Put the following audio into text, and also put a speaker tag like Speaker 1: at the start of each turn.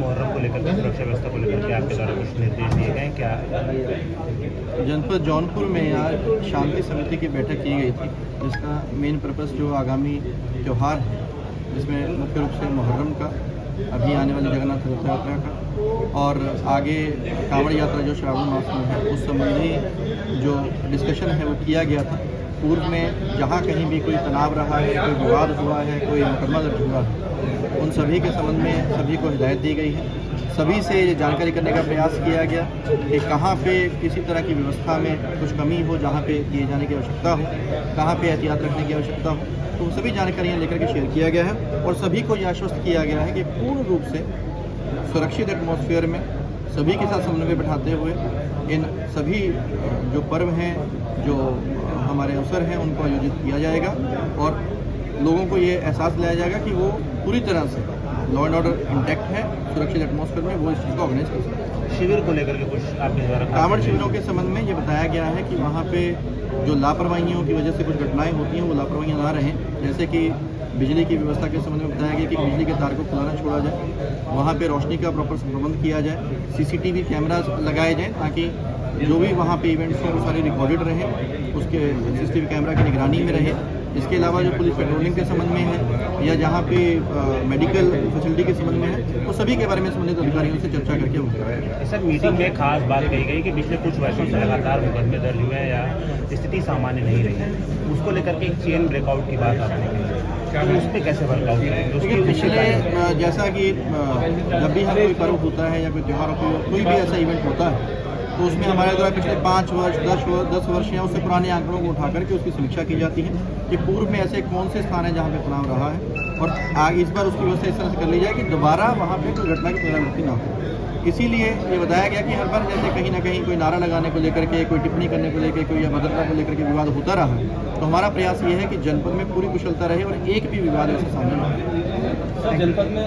Speaker 1: मुहर्रम को लेकर के सुरक्षा व्यवस्था को लेकर के आपके द्वारा कुछ निर्देश दिए गए हैं क्या?
Speaker 2: जनपद जौनपुर में आज शांति समिति की बैठक की गई थी, जिसका मेन पर्पस जो आगामी त्यौहार है, जिसमें मुख्य रूप से मुहर्रम का, अभी आने वाली जगन्नाथ रथ यात्रा का और आगे कांवड़ यात्रा जो श्रावण मास में है, उस संबंधी जो डिस्कशन है वो किया गया था। पूर्व में जहाँ कहीं भी कोई तनाव रहा है, कोई विवाद हुआ है, कोई मुकदमा दर्ज हुआ है, उन सभी के संबंध में सभी को हिदायत दी गई है। सभी से ये जानकारी करने का प्रयास किया गया कि कहाँ पे किसी तरह की व्यवस्था में कुछ कमी हो, जहाँ पे किए जाने की आवश्यकता हो, कहाँ पे एहतियात रखने की आवश्यकता हो, तो सभी जानकारियाँ लेकर के शेयर किया गया है। और सभी को ये आश्वस्त किया गया है कि पूर्ण रूप से सुरक्षित एटमॉस्फेयर में सभी के साथ समन्वय बैठाते हुए इन सभी जो पर्व हैं, जो हमारे अवसर हैं, उनको आयोजित किया जाएगा और लोगों को ये एहसास दिलाया जाएगा कि वो पूरी तरह से लॉ एंड ऑर्डर इंटैक्ट है, सुरक्षित एटमॉस्फेयर में वो इस चीज़ को ऑर्गेनाइज कर सकते हैं।
Speaker 1: शिविर को लेकर के कुछ आपके द्वारा?
Speaker 2: कांवड़ शिविरों के संबंध में ये बताया गया है कि वहाँ पे जो लापरवाहियों की वजह से कुछ घटनाएं होती हैं, वो लापरवाहियाँ ना रहें। जैसे कि बिजली की व्यवस्था के संबंध में बताया गया कि बिजली के तार को खुला ना छोड़ा जाए, वहाँ पे रोशनी का प्रॉपर प्रबंध किया जाए, सीसीटीवी कैमराज लगाए जाएँ ताकि जो भी वहाँ पे इवेंट्स हैं वो सारे रिकॉर्डेड रहें, उसके सीसीटीवी कैमरा की निगरानी में रहे। इसके अलावा जो पुलिस पेट्रोलिंग के संबंध में है या जहाँ पे मेडिकल फैसिलिटी के संबंध में है, वो सभी के बारे में संबंधित अधिकारियों से चर्चा करके वो कराया।
Speaker 1: सर, मीटिंग में खास बात कही गई कि पिछले कुछ वर्षों से लगातार मुकदमे दर्ज हुए हैं या स्थिति सामान्य नहीं रही है, उसको लेकर के एक चेन ब्रेकआउट की बात आपने कही, तो उस पर कैसे वर्कआउट करेंगे?
Speaker 2: देखिए, पिछले जैसा कि जब भी हम कोई पर्व होता है या कोई त्यौहार कोई भी ऐसा इवेंट होता है, तो उसमें हमारे द्वारा पिछले 5 वर्ष 10 वर्ष या उससे पुराने आंकड़ों को उठा करके उसकी समीक्षा की जाती है कि पूर्व में ऐसे कौन से स्थान है जहाँ पे तनाव रहा है और आगे इस बार उसकी व्यवस्था इस तरह से कर ली जाए कि दोबारा वहाँ पे कोई घटना की पुनरावृत्ति ना हो। इसीलिए ये बताया गया कि हर बार जैसे कहीं ना कहीं कोई नारा लगाने को लेकर के, कोई टिप्पणी करने को लेकर, कोई अभद्रता को लेकर के विवाद होता रहा है, तो हमारा प्रयास ये है कि जनपद में पूरी कुशलता रहे और एक भी विवाद ऐसे सामने ना आए।
Speaker 3: जनपद में